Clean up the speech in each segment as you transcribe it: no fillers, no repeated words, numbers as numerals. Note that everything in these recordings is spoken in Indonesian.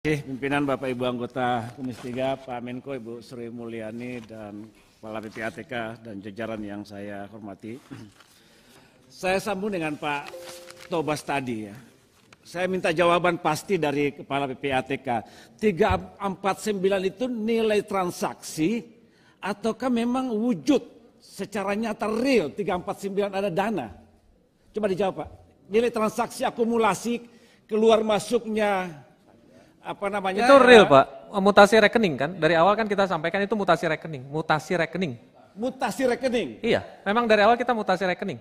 Pimpinan Bapak Ibu anggota Komisi 3, Pak Menko, Ibu Sri Mulyani, dan Kepala PPATK dan jajaran yang saya hormati. Saya sambung dengan Pak Tobas tadi ya. Saya minta jawaban pasti dari Kepala PPATK. 349 itu nilai transaksi ataukah memang wujud secara nyata real 349 ada dana? Coba dijawab Pak. Nilai transaksi akumulasi keluar masuknya apa namanya? Itu real Pak, mutasi rekening kan? Dari awal kan kita sampaikan itu mutasi rekening. Mutasi rekening? Iya, memang dari awal kita mutasi rekening.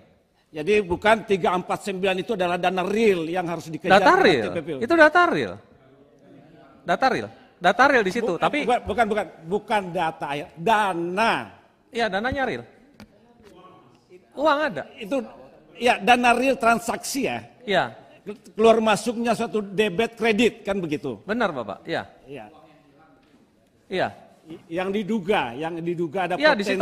Jadi bukan 349 itu adalah dana real yang harus dikejar. Data real, itu data real. Data real di situ, tapi... Bukan data, dana. Iya, dananya real. Uang ada. Itu, ya dana real transaksi ya? Iya. Keluar masuknya suatu debit kredit kan begitu. Benar Bapak, iya. Iya. Yang diduga ada ya, potensi.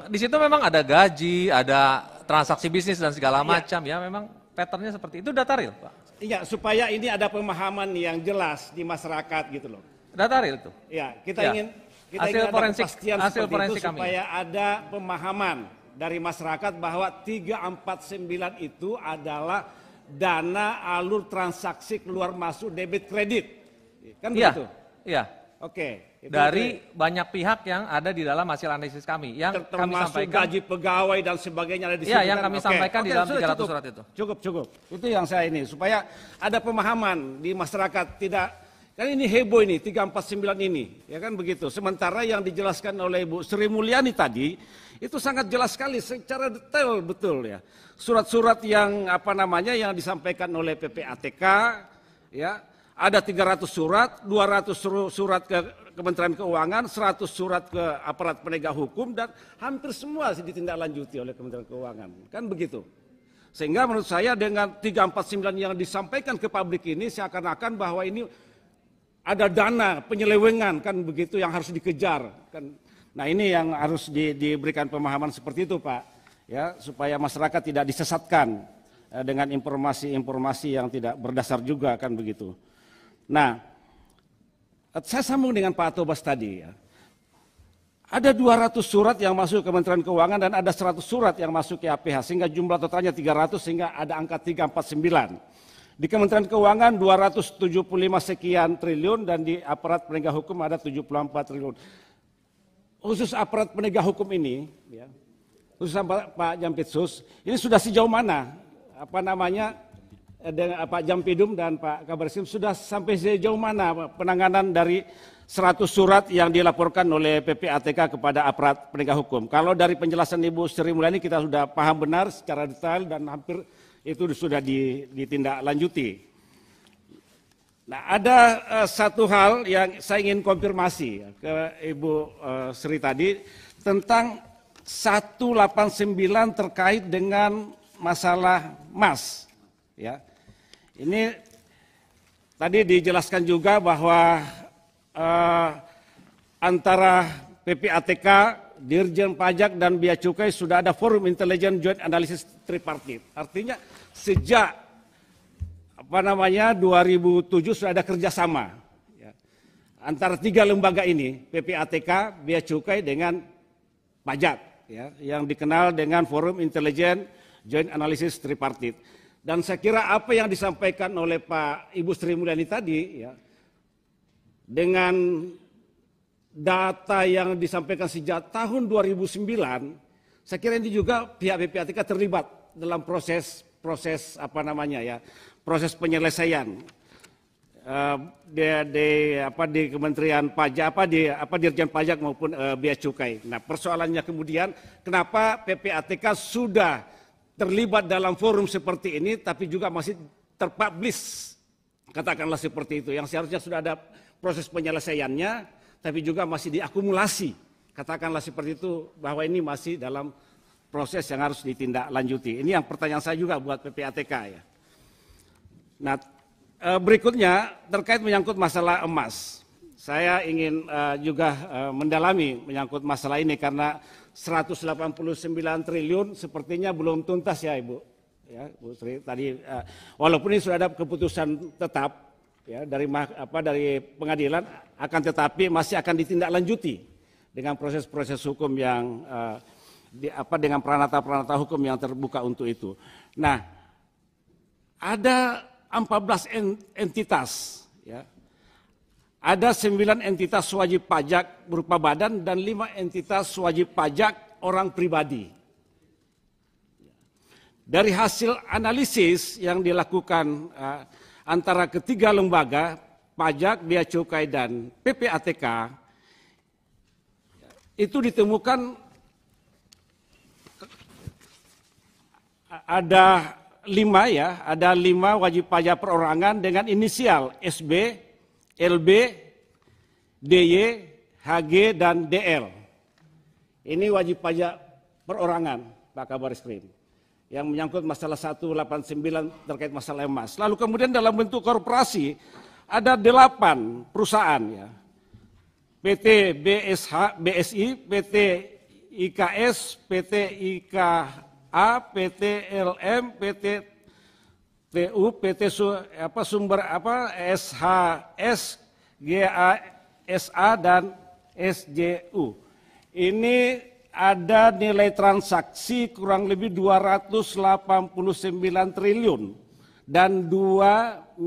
Di situ memang ada gaji, ada transaksi bisnis dan segala macam ya, memang patternnya seperti itu. Data real Pak. Iya, supaya ini ada pemahaman yang jelas di masyarakat gitu loh. Data real itu. Iya, kita ingin hasil ada forensik, kepastian hasil seperti forensik itu kami. supaya ada pemahaman dari masyarakat bahwa 349 itu adalah dana alur transaksi keluar masuk debit kredit. Kan begitu? Iya. Oke. Dari banyak pihak yang ada di dalam hasil analisis kami. Yang kami sampaikan. Gaji pegawai dan sebagainya ada di situ. Iya, yang kami sampaikan di dalam 300 surat itu. Cukup. Itu yang saya ini. Supaya ada pemahaman di masyarakat. Tidak, kan ini heboh ini, 349 ini. Ya kan begitu. Sementara yang dijelaskan oleh Ibu Sri Mulyani tadi, itu sangat jelas sekali secara detail betul ya. Surat-surat yang yang disampaikan oleh PPATK ya, ada 300 surat, 200 surat ke Kementerian Keuangan, 100 surat ke aparat penegak hukum dan hampir semua ditindaklanjuti oleh Kementerian Keuangan. Kan begitu. Sehingga menurut saya dengan 349 yang disampaikan ke publik ini seakan-akan bahwa ini ada dana penyelewengan kan begitu yang harus dikejar kan. Nah, ini yang harus diberikan pemahaman seperti itu, Pak. Ya, supaya masyarakat tidak disesatkan dengan informasi-informasi yang tidak berdasar juga kan begitu. Nah, saya sambung dengan Pak Tobas tadi ya. Ada 200 surat yang masuk ke Kementerian Keuangan dan ada 100 surat yang masuk ke APH sehingga jumlah totalnya 300 sehingga ada angka 349. Di Kementerian Keuangan 275 sekian triliun dan di aparat penegak hukum ada 74 triliun. Khusus aparat penegak hukum ini ya. Khusus Pak Jampitsus, ini sudah sejauh mana dengan Pak Jampidum dan Pak Kabareskrim sudah sampai sejauh mana penanganan dari 100 surat yang dilaporkan oleh PPATK kepada aparat penegak hukum. Kalau dari penjelasan Ibu Sri Mulyani kita sudah paham benar secara detail dan hampir itu sudah ditindaklanjuti. Nah, ada satu hal yang saya ingin konfirmasi ke Ibu Sri tadi tentang 189 terkait dengan masalah emas. Ya. Ini tadi dijelaskan juga bahwa antara PPATK, Dirjen Pajak dan Bea Cukai sudah ada forum intelijen joint analysis tripartit. Artinya sejak 2007 sudah ada kerjasama ya, antara tiga lembaga ini, PPATK, Bea Cukai dengan Pajak. Ya, yang dikenal dengan Forum Intelijen Joint Analysis Tripartit. Dan saya kira apa yang disampaikan oleh Pak Ibu Sri Mulyani tadi, ya, dengan data yang disampaikan sejak tahun 2009, saya kira ini juga pihak PPATK terlibat dalam proses penyelesaian. Di Kementerian Pajak, Dirjen Pajak maupun Bea Cukai. Nah, persoalannya kemudian kenapa PPATK sudah terlibat dalam forum seperti ini, tapi juga masih terpublish, katakanlah seperti itu, yang seharusnya sudah ada proses penyelesaiannya, tapi juga masih diakumulasi, katakanlah seperti itu, bahwa ini masih dalam proses yang harus ditindaklanjuti. Ini yang pertanyaan saya juga buat PPATK ya. Nah, berikutnya terkait menyangkut masalah emas. Saya ingin juga mendalami menyangkut masalah ini karena 189 triliun sepertinya belum tuntas ya Ibu. Ya, Bu Sri tadi walaupun ini sudah ada keputusan tetap ya dari pengadilan, akan tetapi masih akan ditindaklanjuti dengan proses-proses hukum yang dengan peranata-peranata hukum yang terbuka untuk itu. Nah, ada 14 entitas, ya. Ada 9 entitas wajib pajak berupa badan dan 5 entitas wajib pajak orang pribadi. Dari hasil analisis yang dilakukan antara ketiga lembaga, pajak, bea cukai, dan PPATK, itu ditemukan ada 5 wajib pajak perorangan dengan inisial SB, LB, DY, HG, dan DL. Ini wajib pajak perorangan, Pak Kabar Eskrim, yang menyangkut masalah 189 terkait masalah emas. Lalu kemudian dalam bentuk korporasi ada 8 perusahaan, ya. PT BSI, PT IKS, PT IKA, PT LM, PT TU, PT SHS, GASA, dan SJU. Ini ada nilai transaksi kurang lebih 289 triliun dan 2.240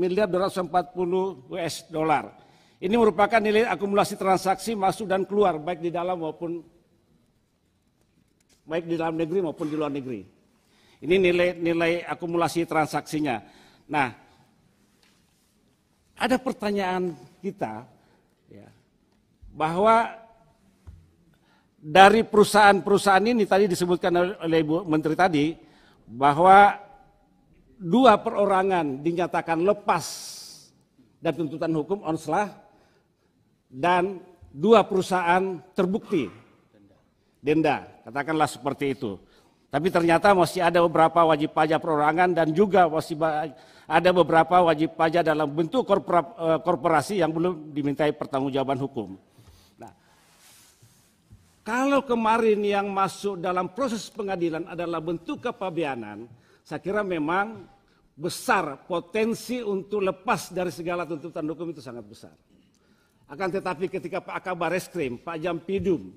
US dollar. Ini merupakan nilai akumulasi transaksi masuk dan keluar baik di dalam negeri maupun di luar negeri. Ini nilai akumulasi transaksinya. Nah, ada pertanyaan kita, ya, bahwa dari perusahaan-perusahaan ini tadi disebutkan oleh Ibu Menteri tadi, bahwa 2 perorangan dinyatakan lepas dari tuntutan hukum onslah, dan 2 perusahaan terbukti denda, katakanlah seperti itu. Tapi ternyata masih ada beberapa wajib pajak perorangan dan juga masih ada beberapa wajib pajak dalam bentuk korporasi yang belum dimintai pertanggungjawaban hukum. Nah, kalau kemarin yang masuk dalam proses pengadilan adalah bentuk kepabeanan, saya kira memang besar potensi untuk lepas dari segala tuntutan hukum itu sangat besar. Akan tetapi ketika Pak Kabar Eskrim, Pak Jampidum,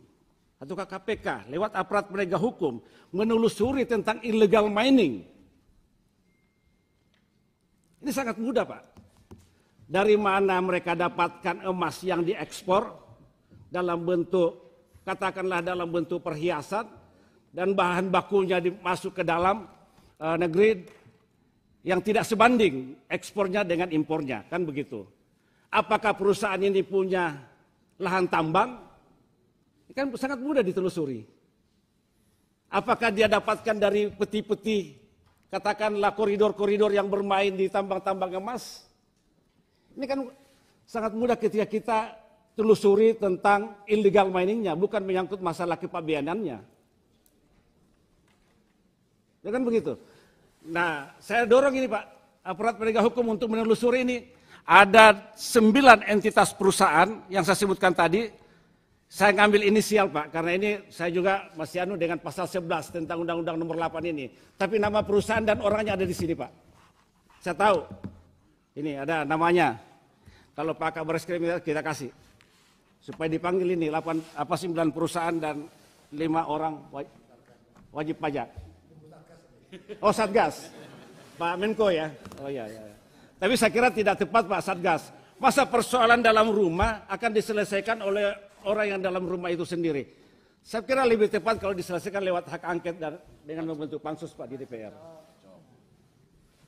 atau KPK lewat aparat penegak hukum menelusuri tentang illegal mining. Ini sangat mudah, Pak. Dari mana mereka dapatkan emas yang diekspor dalam bentuk, katakanlah dalam bentuk perhiasan, dan bahan bakunya masuk ke dalam negeri yang tidak sebanding ekspornya dengan impornya, kan begitu. Apakah perusahaan ini punya lahan tambang? Kan sangat mudah ditelusuri. Apakah dia dapatkan dari peti-peti, katakanlah koridor-koridor yang bermain di tambang-tambang emas? Ini kan sangat mudah ketika kita telusuri tentang illegal miningnya, bukan menyangkut masalah kepabeanannya. Ya kan begitu. Nah, saya dorong ini Pak, aparat penegak hukum untuk menelusuri ini. Ada 9 entitas perusahaan yang saya sebutkan tadi. Saya ngambil inisial Pak, karena ini saya juga masih dengan pasal 11 tentang Undang-Undang nomor 8 ini. Tapi nama perusahaan dan orangnya ada di sini Pak. Saya tahu, ini ada namanya. Kalau Pak Kabar Eskrim kita kasih. Supaya dipanggil ini 9 perusahaan dan 5 orang wajib pajak. Oh Satgas, Pak Menko ya. Oh iya. Tapi saya kira tidak tepat Pak Satgas. Masa persoalan dalam rumah akan diselesaikan oleh orang yang dalam rumah itu sendiri. Saya kira lebih tepat kalau diselesaikan lewat hak angket dan dengan membentuk pansus Pak di DPR.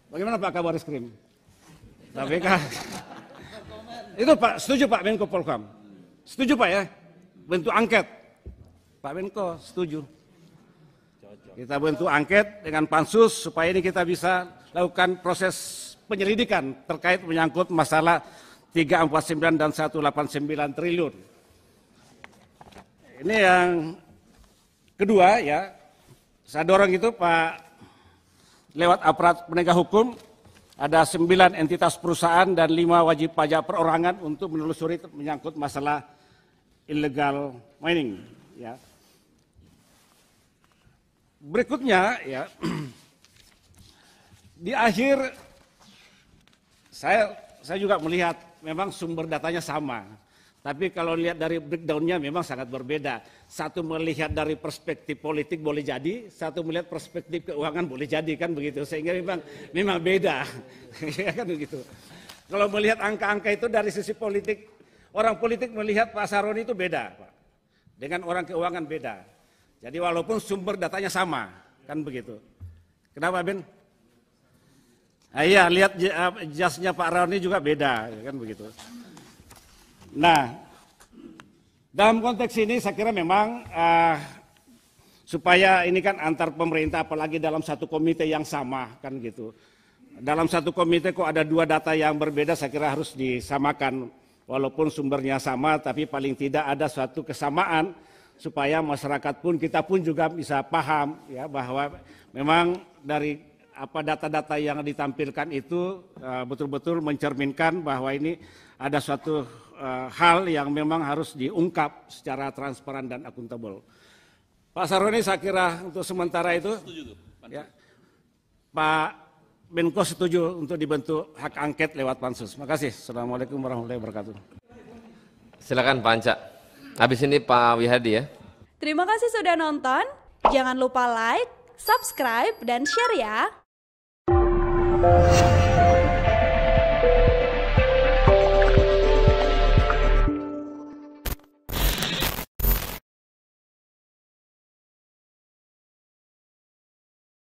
Bagaimana Pak Kabar Eskrim? KPK. Itu Pak, setuju Pak Menko Polhukam? Setuju Pak ya? Bentuk angket. Pak Menko setuju. Kita bentuk angket dengan pansus supaya ini kita bisa lakukan proses penyelidikan terkait menyangkut masalah 349 dan 189 triliun. Ini yang kedua ya, saya dorong itu Pak, lewat aparat penegak hukum, ada 9 entitas perusahaan dan 5 wajib pajak perorangan untuk menelusuri menyangkut masalah illegal mining. Ya. Berikutnya ya, di akhir saya saya juga melihat memang sumber datanya sama. Tapi kalau lihat dari breakdown-nya memang sangat berbeda. Satu melihat dari perspektif politik boleh jadi, satu melihat perspektif keuangan boleh jadi, kan begitu. Sehingga memang beda. Ya kan begitu. Kalau melihat angka-angka itu dari sisi politik, orang politik melihat Pak Saroni itu beda, Pak. Dengan orang keuangan beda. Jadi walaupun sumber datanya sama, kan begitu. Kenapa, Ben? Iya, lihat jasnya Pak Roni juga beda, kan begitu. Nah, dalam konteks ini saya kira memang supaya ini kan antar pemerintah, apalagi dalam satu komite yang sama, kan gitu. Dalam satu komite kok ada dua data yang berbeda, saya kira harus disamakan. Walaupun sumbernya sama, tapi paling tidak ada suatu kesamaan supaya masyarakat pun, kita pun juga bisa paham ya bahwa memang dari data-data yang ditampilkan itu betul-betul mencerminkan bahwa ini ada suatu hal yang memang harus diungkap secara transparan dan akuntabel. Pak Saroni saya kira untuk sementara itu, ya, Pak Menko setuju untuk dibentuk hak angket lewat pansus. Terima kasih. Assalamualaikum warahmatullahi wabarakatuh. Silakan Pak Anca. Habis ini Pak Wihadi ya. Terima kasih sudah nonton. Jangan lupa like, subscribe, dan share ya.